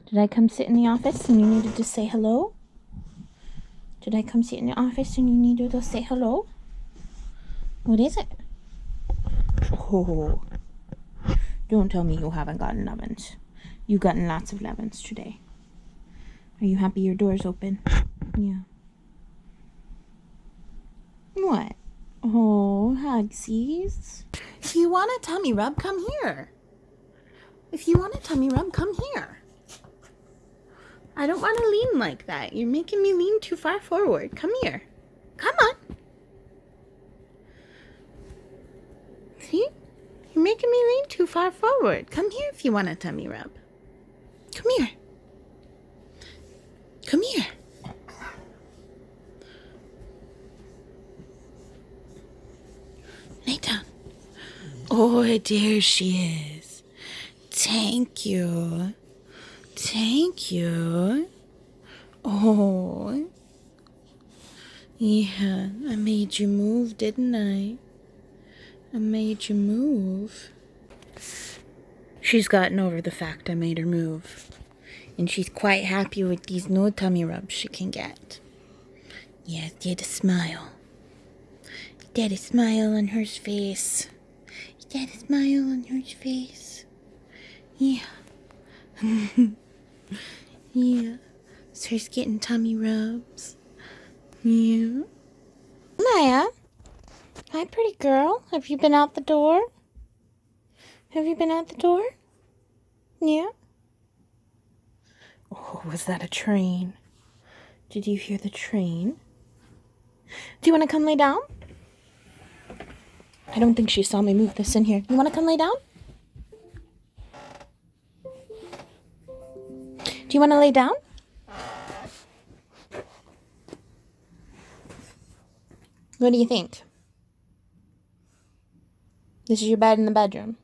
Did I come sit in the office and you needed to say hello? Did I come sit in the office and you needed to say hello? What is it? Oh, don't tell me you haven't gotten lemons. You've gotten lots of lemons today. Are you happy your door's open? Yeah. What? Oh, hugsies. If you want a tummy rub, come here. If you want a tummy rub, come here. I don't want to lean like that. You're making me lean too far forward. Come here. Come on. See? You're making me lean too far forward. Come here if you want a tummy rub. Come here. Come here. Lay down. Oh, there she is. Thank you. Thank you. Oh. Yeah, I made you move, didn't I? I made you move. She's gotten over the fact I made her move. And she's quite happy with these no tummy rubs she can get. Yes, get a smile. Get a smile on her face. Get a smile on her face. Yeah. Yeah. So she's getting tummy rubs. Yeah. Maya. Hi, pretty girl. Have you been out the door? Have you been out the door? Yeah. Oh, was that a train? Did you hear the train? Do you want to come lay down? I don't think she saw me move this in here. You want to come lay down? Do you want to lay down? What do you think? This is your bed in the bedroom.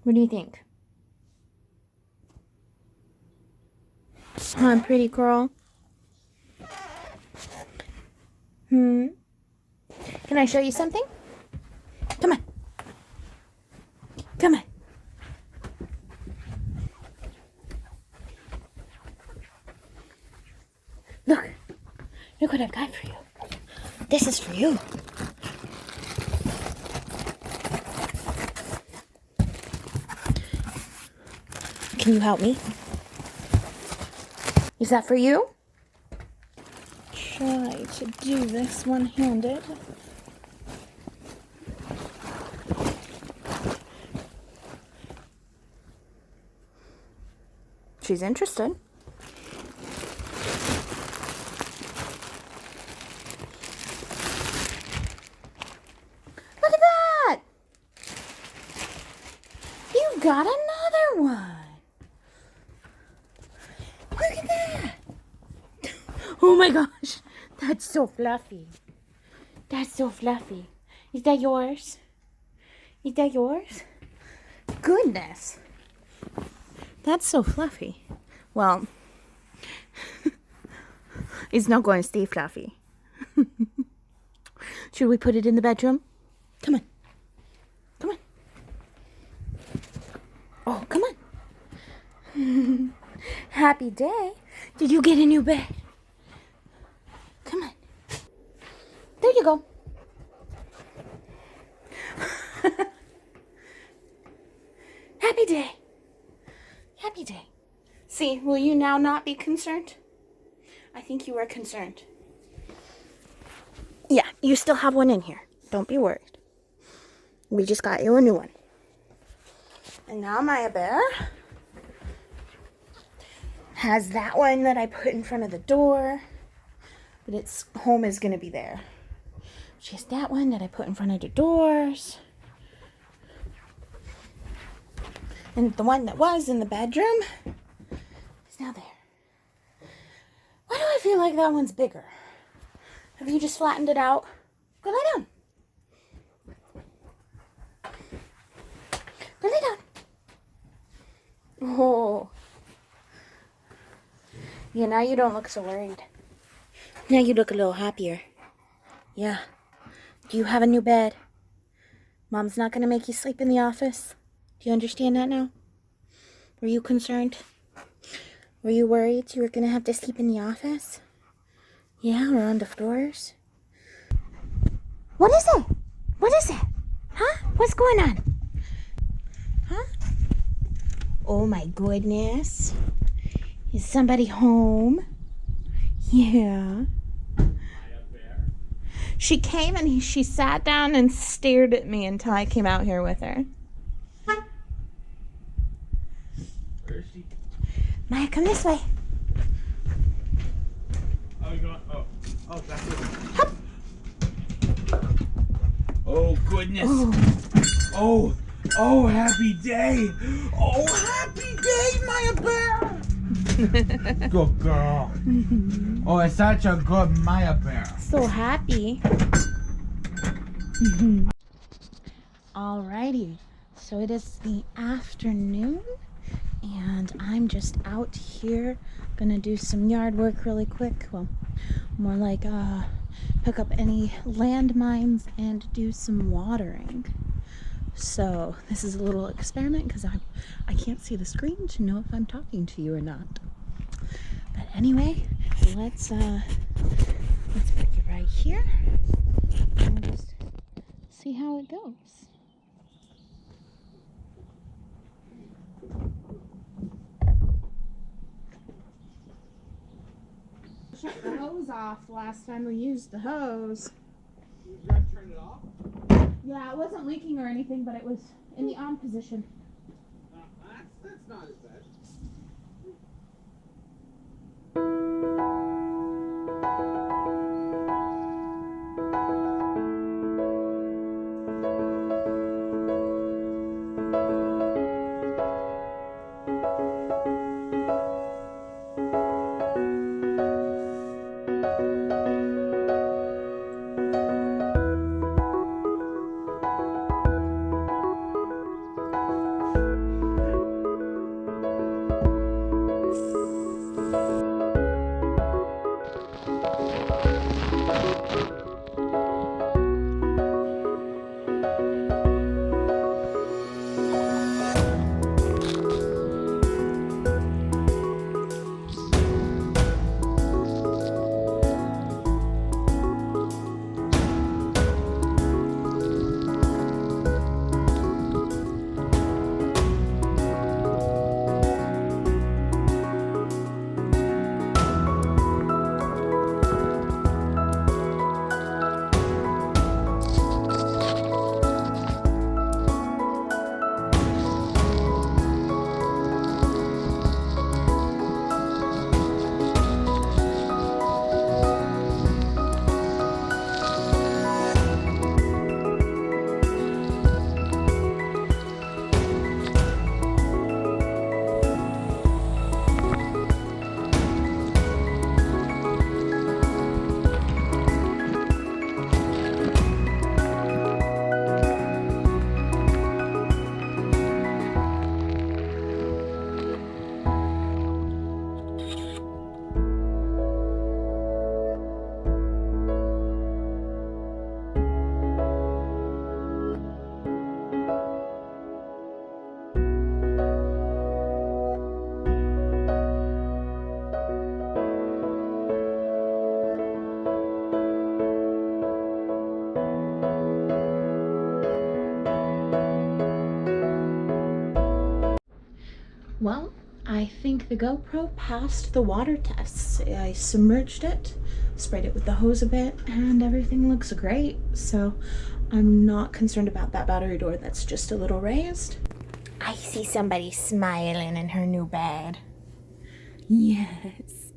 What do you think? Huh, pretty girl? Can I show you something? Come on. Come on. Look. Look what I've got for you. This is for you. Can you help me? Is that for you? Try to do this one-handed. She's interested. Look at that! You've got another one. Look at that! Oh my gosh, that's so fluffy. That's so fluffy. Is that yours? Is that yours? Goodness. That's so fluffy. Well, it's not going to stay fluffy. Should we put it in the bedroom? Come on. Come on. Oh, come on. Happy day. Did you get a new bed? Come on. There you go. Happy day. Happy day. See, will you now not be concerned? I think you are concerned. Yeah, you still have one in here. Don't be worried. We just got you a new one. And now Maya Bear has that one that I put in front of the door. But its home is going to be there. She has that one that I put in front of the doors. And the one that was in the bedroom is now there. Why do I feel like that one's bigger? Have you just flattened it out? Go lay down. Go lay down. Oh. Yeah, now you don't look so worried. Now you look a little happier. Yeah. Do you have a new bed? Mom's not going to make you sleep in the office. Do you understand that now? Were you concerned? Were you worried you were going to have to sleep in the office? Yeah, or on the floors? What is it? What is it? Huh? What's going on? Huh? Oh my goodness. Is somebody home? Yeah. She came and she sat down and stared at me until I came out here with her. Where is she? Maya, come this way. Oh, you're going. Oh, that's it. Oh, goodness. Oh, happy day. Oh, happy day, Maya Bear. Good girl. Oh, it's such a good Maya Bear. So happy. Alrighty, so it is the afternoon and I'm just out here gonna do some yard work really quick. Well, more like pick up any landmines and do some watering. So this is a little experiment because I can't see the screen to know if I'm talking to you or not. But anyway, let's put you right here and just see how it goes. Shut the hose off last time we used the hose. You got to turn it off? Yeah, it wasn't leaking or anything, but it was in the on position. That's not as bad. Well, I think the GoPro passed the water tests. I submerged it, sprayed it with the hose a bit, and everything looks great. So I'm not concerned about that battery door that's just a little raised. I see somebody smiling in her new bed. Yes.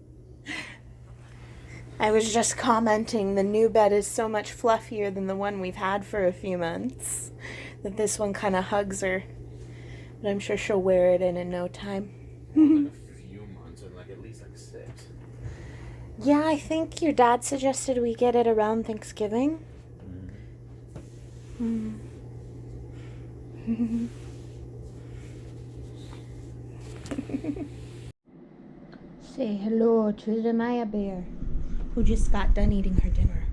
I was just commenting the new bed is so much fluffier than the one we've had for a few months, that this one kind of hugs her. But I'm sure she'll wear it in no time. Like a few months, or like at least like 6. Yeah, I think your dad suggested we get it around Thanksgiving. Say hello to the Maya bear, who just got done eating her dinner.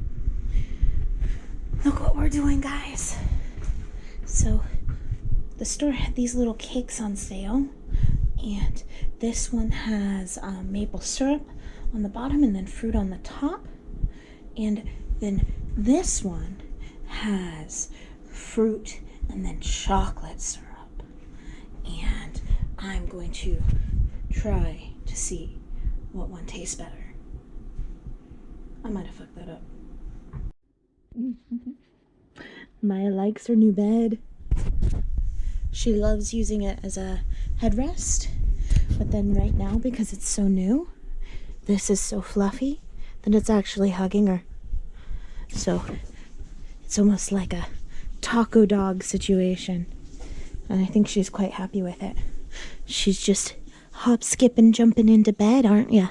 Look what we're doing, guys. So the store had these little cakes on sale, and this one has maple syrup on the bottom and then fruit on the top, and then this one has fruit and then chocolate syrup. And I'm going to try to see what one tastes better. I might have fucked that up. Maya likes her new bed. She loves using it as a headrest, but then right now, because it's so new, this is so fluffy that it's actually hugging her. So it's almost like a taco dog situation, and I think she's quite happy with it. She's just hop, skip, and jumping into bed, aren't ya?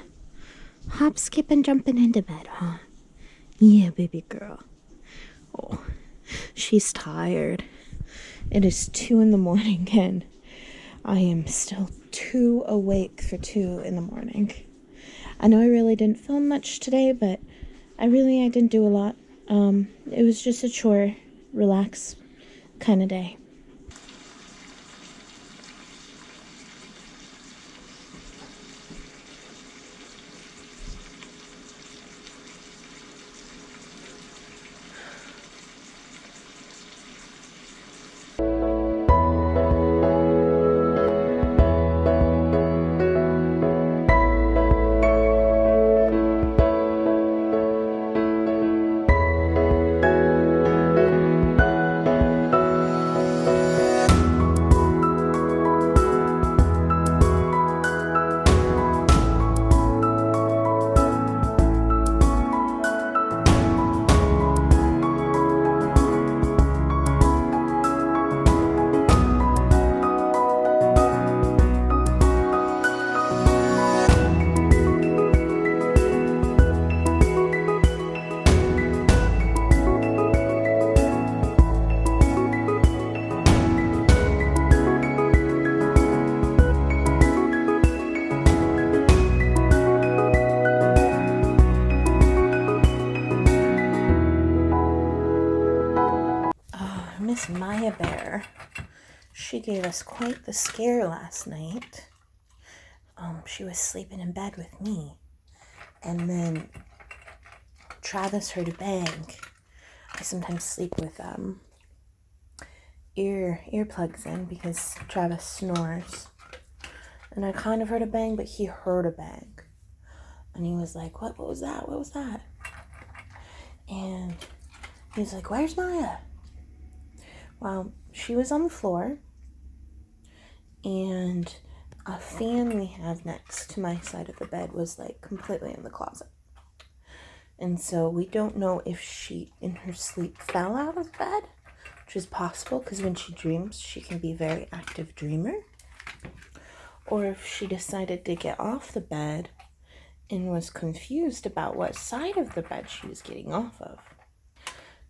Hop, skip, and jumping into bed, huh? Yeah, baby girl. Oh, she's tired. It is 2 a.m. and I am still too awake for 2 a.m. I know I really didn't film much today, but I didn't do a lot. It was just a chore, relax kind of day. Miss Maya Bear, she gave us quite the scare last night. She was sleeping in bed with me, and then Travis heard a bang. I sometimes sleep with earplugs in because Travis snores, and I kind of heard a bang, but he heard a bang, and he was like, what was that? What was that? And he was like, where's Maya? Well, she was on the floor, and a fan we have next to my side of the bed was like completely in the closet. And so we don't know if she, in her sleep, fell out of bed, which is possible because when she dreams, she can be a very active dreamer. Or if she decided to get off the bed and was confused about what side of the bed she was getting off of.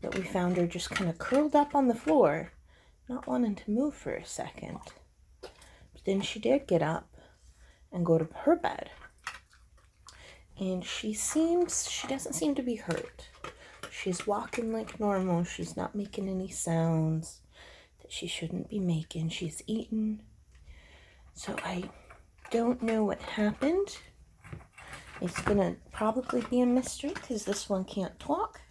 But we found her just kind of curled up on the floor, not wanting to move for a second. But then she did get up and go to her bed. And she doesn't seem to be hurt. She's walking like normal. She's not making any sounds that she shouldn't be making. She's eating. So I don't know what happened. It's gonna probably be a mystery because this one can't talk.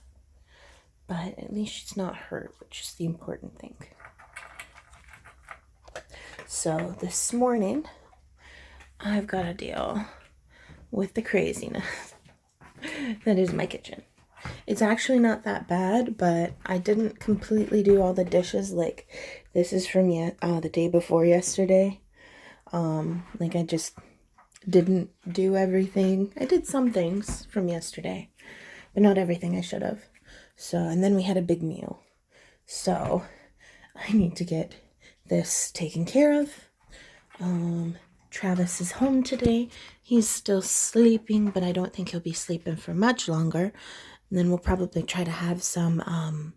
But at least she's not hurt, which is the important thing. So this morning, I've got to deal with the craziness that is my kitchen. It's actually not that bad, but I didn't completely do all the dishes. Like, this is from the day before yesterday. Like, I just didn't do everything. I did some things from yesterday, but not everything I should have. So, and then we had a big meal. So, I need to get this taken care of. Travis is home today. He's still sleeping, but I don't think he'll be sleeping for much longer. And then we'll probably try to have some kind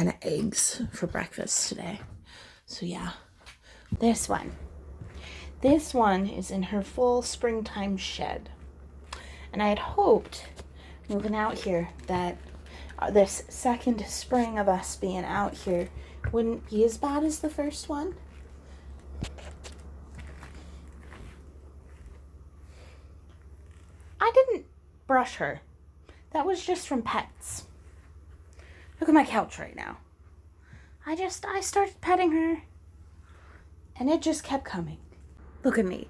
of eggs for breakfast today. So yeah, this one is in her full springtime shed. And I had hoped moving out here that this second spring of us being out here, wouldn't be as bad as the first one. I didn't brush her. That was just from pets. Look at my couch right now. I started petting her and it just kept coming. Look at me.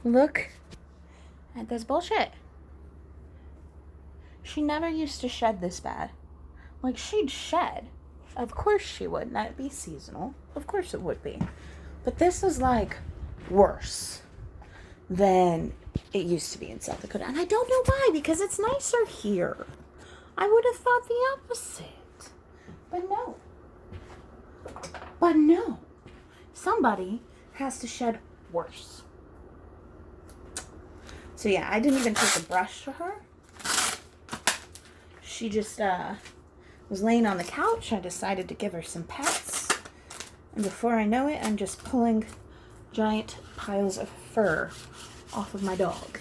Look at this bullshit. She never used to shed this bad. Like, she'd shed. Of course she would. That'd be seasonal. Of course it would be. But this is like worse than it used to be in South Dakota. And I don't know why, because it's nicer here. I would have thought the opposite. But no. But no. Somebody has to shed worse. So yeah, I didn't even take a brush to her. She just was laying on the couch. I decided to give her some pets. And before I know it, I'm just pulling giant piles of fur off of my dog.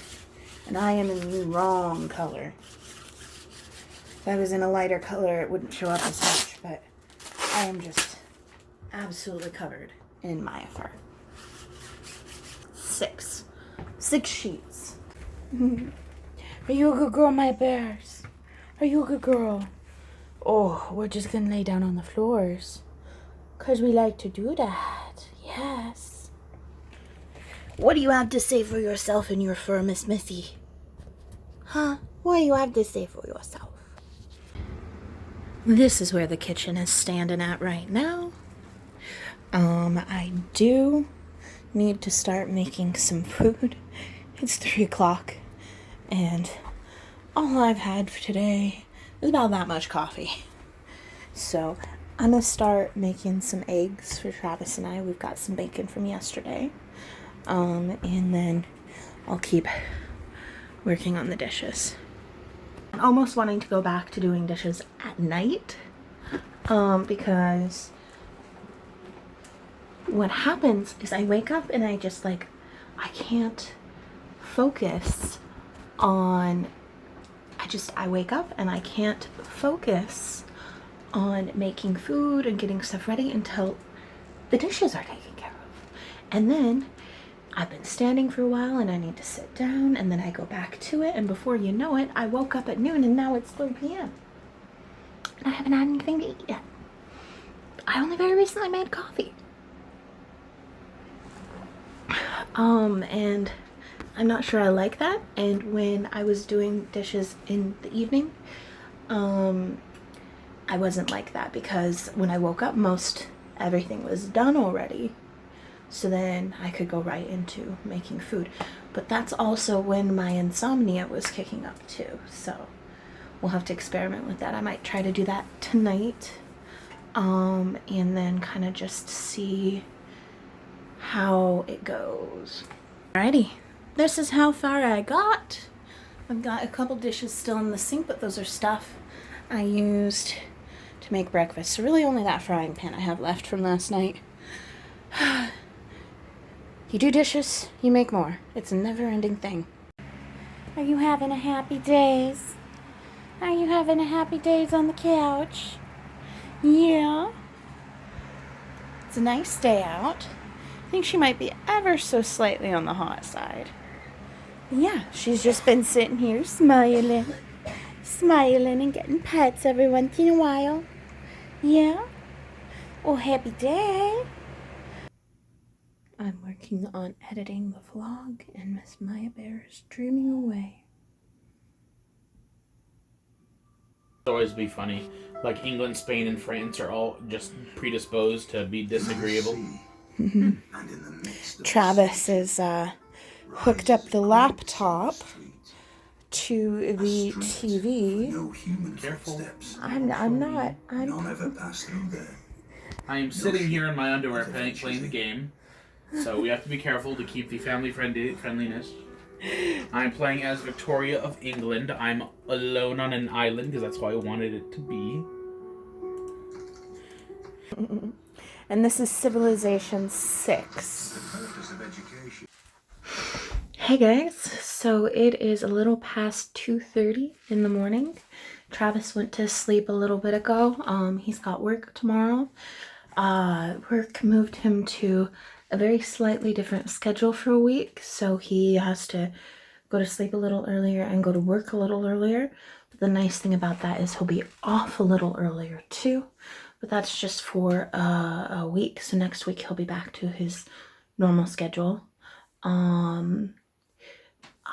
And I am in the wrong color. If I was in a lighter color, it wouldn't show up as much. But I am just absolutely covered in my fur. 6 sheets. Are you a good girl, my bears? Are you a good girl? Oh, we're just gonna lay down on the floors. 'Cause we like to do that. Yes. What do you have to say for yourself in your fur, Miss Missy? Huh? What do you have to say for yourself? This is where the kitchen is standing at right now. I do need to start making some food. It's 3 o'clock. And all I've had for today is about that much coffee. So I'm going to start making some eggs for Travis and I. We've got some bacon from yesterday. And then I'll keep working on the dishes. I'm almost wanting to go back to doing dishes at night. Because what happens is I wake up and I just I can't focus on, I wake up and I can't focus on making food and getting stuff ready until the dishes are taken care of. And then I've been standing for a while and I need to sit down and then I go back to it, and before you know it, I woke up at noon and now it's 3 p.m. and I haven't had anything to eat yet. I only very recently made coffee. And I'm not sure I like that. And when I was doing dishes in the evening, I wasn't like that, because when I woke up, most everything was done already. So then I could go right into making food. But that's also when my insomnia was kicking up too. So we'll have to experiment with that. I might try to do that tonight. And then kind of just see how it goes. Alrighty. This is how far I got. I've got a couple dishes still in the sink, but those are stuff I used to make breakfast. So really only that frying pan I have left from last night. You do dishes, you make more. It's a never-ending thing. Are you having a happy days? Are you having a happy days on the couch? Yeah. It's a nice day out. I think she might be ever so slightly on the hot side. Yeah, she's just been sitting here smiling and getting pets every once in a while. Yeah? Oh, happy day. I'm working on editing the vlog, and Miss Maya Bear is dreaming away. Always be funny. Like England, Spain, and France are all just predisposed to be disagreeable. Travis is hooked up the laptop to the TV. Careful. I'm not. I am sitting here in my underwear playing the game, so we have to be careful to keep the family friendliness. I'm playing as Victoria of England. I'm alone on an island because that's how I wanted it to be. And this is Civilization 6. Hey guys, so it is a little past 2:30 in the morning. Travis went to sleep a little bit ago. He's got work tomorrow. Work moved him to a very slightly different schedule for a week, so he has to go to sleep a little earlier and go to work a little earlier. But the nice thing about that is he'll be off a little earlier too, but that's just for a week. So next week he'll be back to his normal schedule.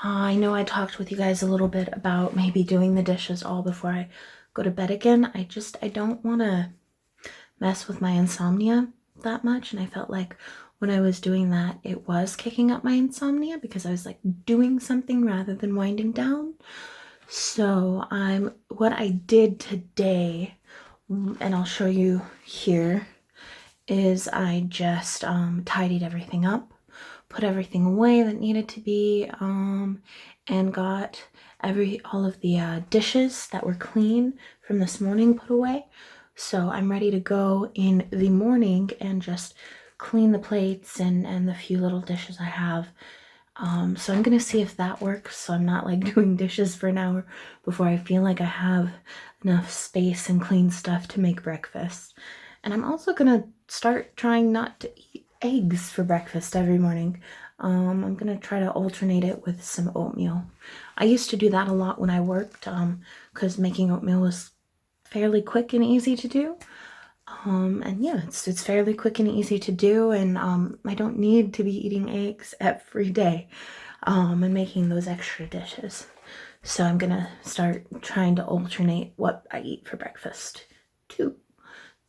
I know I talked with you guys a little bit about maybe doing the dishes all before I go to bed again. I don't want to mess with my insomnia that much, and I felt like when I was doing that, it was kicking up my insomnia because I was like doing something rather than winding down. So what I did today, and I'll show you here, is I just tidied everything up, put everything away that needed to be, and got all of the dishes that were clean from this morning put away. So I'm ready to go in the morning and just clean the plates and the few little dishes I have. So I'm gonna see if that works, so I'm not like doing dishes for an hour before I feel like I have enough space and clean stuff to make breakfast. And I'm also gonna start trying not to eat eggs for breakfast every morning. I'm gonna try to alternate it with some oatmeal. I used to do that a lot when I worked, because making oatmeal was fairly quick and easy to do. And yeah, it's fairly quick and easy to do, and I don't need to be eating eggs every day and making those extra dishes. So I'm gonna start trying to alternate what I eat for breakfast too.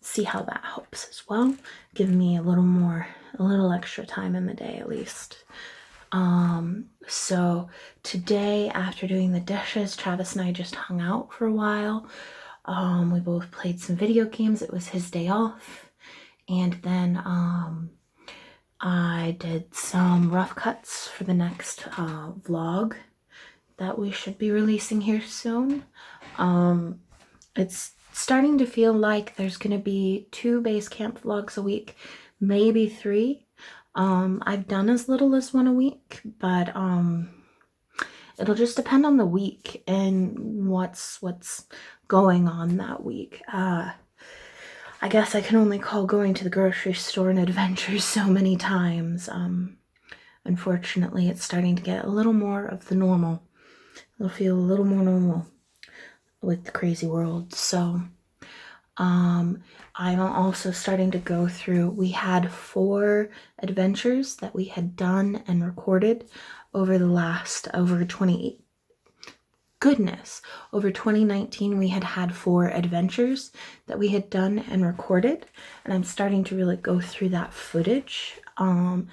See how that helps as well. Give me a little extra time in the day at least. So today, after doing the dishes, Travis and I just hung out for a while. We both played some video games. It was his day off. And then I did some rough cuts for the next vlog that we should be releasing here soon. It's starting to feel like there's going to be 2 Basecamp vlogs a week, maybe 3. I've done as little as 1 a week, but it'll just depend on the week and what's going on that week. I guess I can only call going to the grocery store an adventure so many times. Unfortunately, it's starting to get a little more of the normal. It'll feel a little more normal with the crazy world. So I'm also starting to go through, we had 4 adventures that we had done and recorded over 2019. We had 4 adventures that we had done and recorded, and I'm starting to really go through that footage and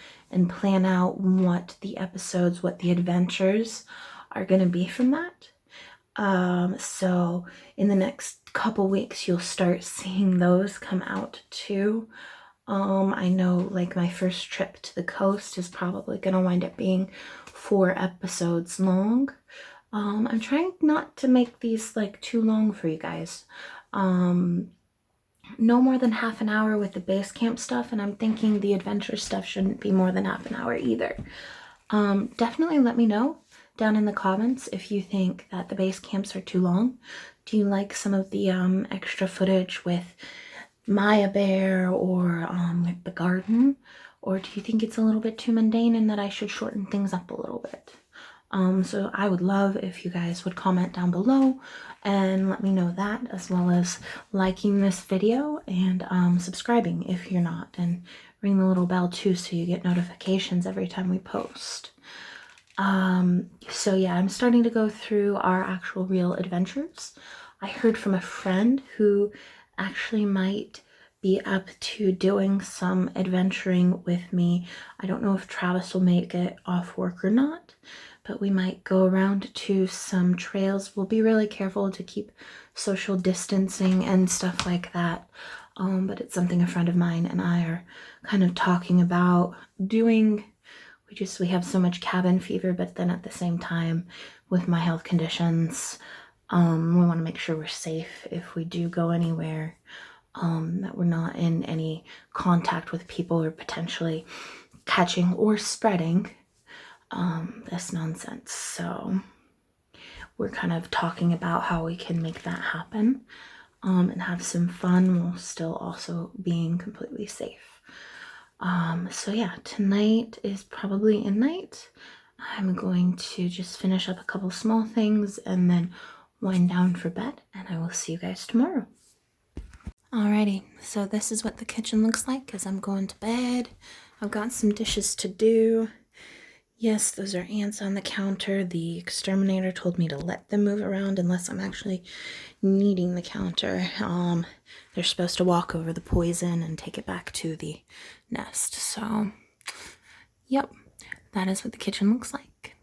plan out what the adventures are going to be from that. So in the next couple weeks, you'll start seeing those come out too. I know like my first trip to the coast is probably going to wind up being 4 episodes long. I'm trying not to make these like too long for you guys. No more than half an hour with the Basecamp stuff, and I'm thinking the adventure stuff shouldn't be more than half an hour either. Definitely let me know down in the comments if you think that the Basecamps are too long. Do you like some of the extra footage with Maya Bear or with the garden? Or do you think it's a little bit too mundane and that I should shorten things up a little bit? So I would love if you guys would comment down below and let me know that, as well as liking this video and subscribing if you're not, and ring the little bell too so you get notifications every time we post. So yeah, I'm starting to go through our actual real adventures. I heard from a friend who actually might be up to doing some adventuring with me. I don't know if Travis will make it off work or not, but we might go around to some trails. We'll be really careful to keep social distancing and stuff like that. But it's something a friend of mine and I are kind of talking about doing. We have so much cabin fever, but then at the same time, with my health conditions, we want to make sure we're safe if we do go anywhere, that we're not in any contact with people or potentially catching or spreading this nonsense. So we're kind of talking about how we can make that happen. and have some fun while still also being completely safe. So yeah, tonight is probably a night. I'm going to just finish up a couple small things and then wind down for bed, and I will see you guys tomorrow. Alrighty, so this is what the kitchen looks like as I'm going to bed. I've got some dishes to do. Yes, those are ants on the counter. The exterminator told me to let them move around unless I'm actually needing the counter. They're supposed to walk over the poison and take it back to the nest. So, yep, that is what the kitchen looks like.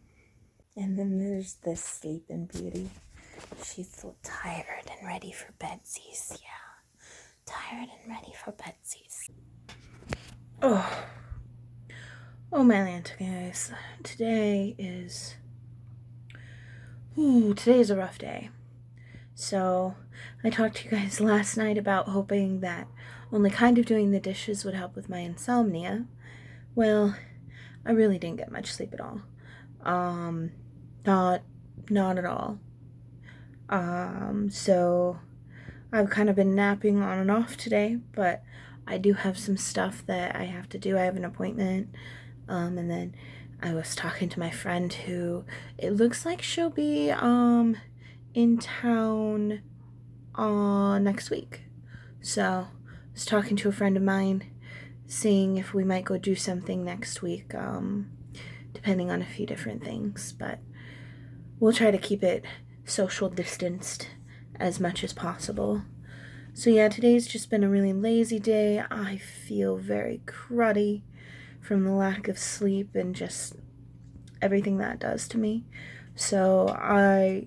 And then there's this sleeping beauty. She's so tired and ready for bedsies. Yeah, tired and ready for bedsies. Oh my land, guys. Today is a rough day. So I talked to you guys last night about hoping that only kind of doing the dishes would help with my insomnia. Well, I really didn't get much sleep at all. Not at all. So I've kind of been napping on and off today, but I do have some stuff that I have to do. I have an appointment. And then I was talking to my friend who, it looks like she'll be, in town, next week. So I was talking to a friend of mine, seeing if we might go do something next week, depending on a few different things, but we'll try to keep it social distanced as much as possible. So yeah, today's just been a really lazy day. I feel very cruddy from the lack of sleep and just everything that does to me. So I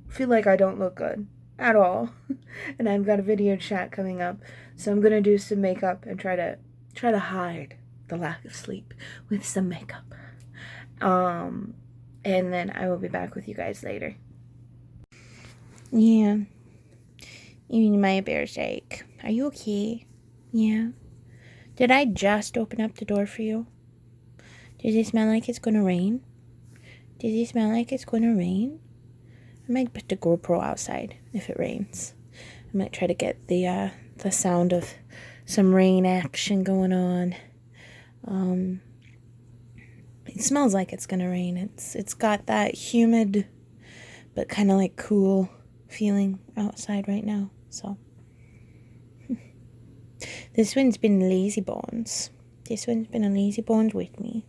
feel like I don't look good at all. And I've got a video chat coming up, so I'm gonna do some makeup and try to hide the lack of sleep with some makeup. And then I will be back with you guys later. Yeah. Even my bear's ache. Are you okay? Yeah. Did I just open up the door for you? Does it smell like it's gonna rain? Does it smell like it's gonna rain? I might put the GoPro outside if it rains. I might try to get the sound of some rain action going on. It smells like it's gonna rain. It's got that humid but kind of like cool feeling outside right now. So this one's been lazy bones. This one's been a lazy bones with me.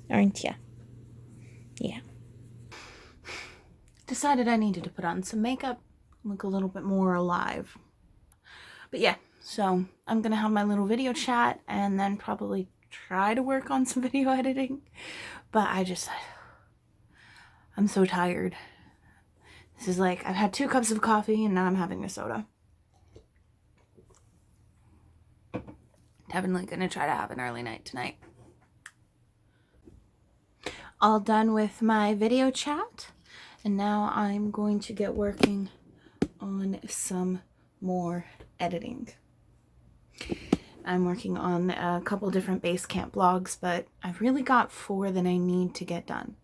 Aren't ya? Yeah. Decided I needed to put on some makeup, look a little bit more alive. But yeah, so I'm gonna have my little video chat and then probably try to work on some video editing. But I'm so tired. This is like, I've had 2 cups of coffee and now I'm having a soda. Definitely gonna try to have an early night tonight. All done with my video chat, and now I'm going to get working on some more editing. I'm working on a couple different Basecamp blogs, but I've really got 4 that I need to get done.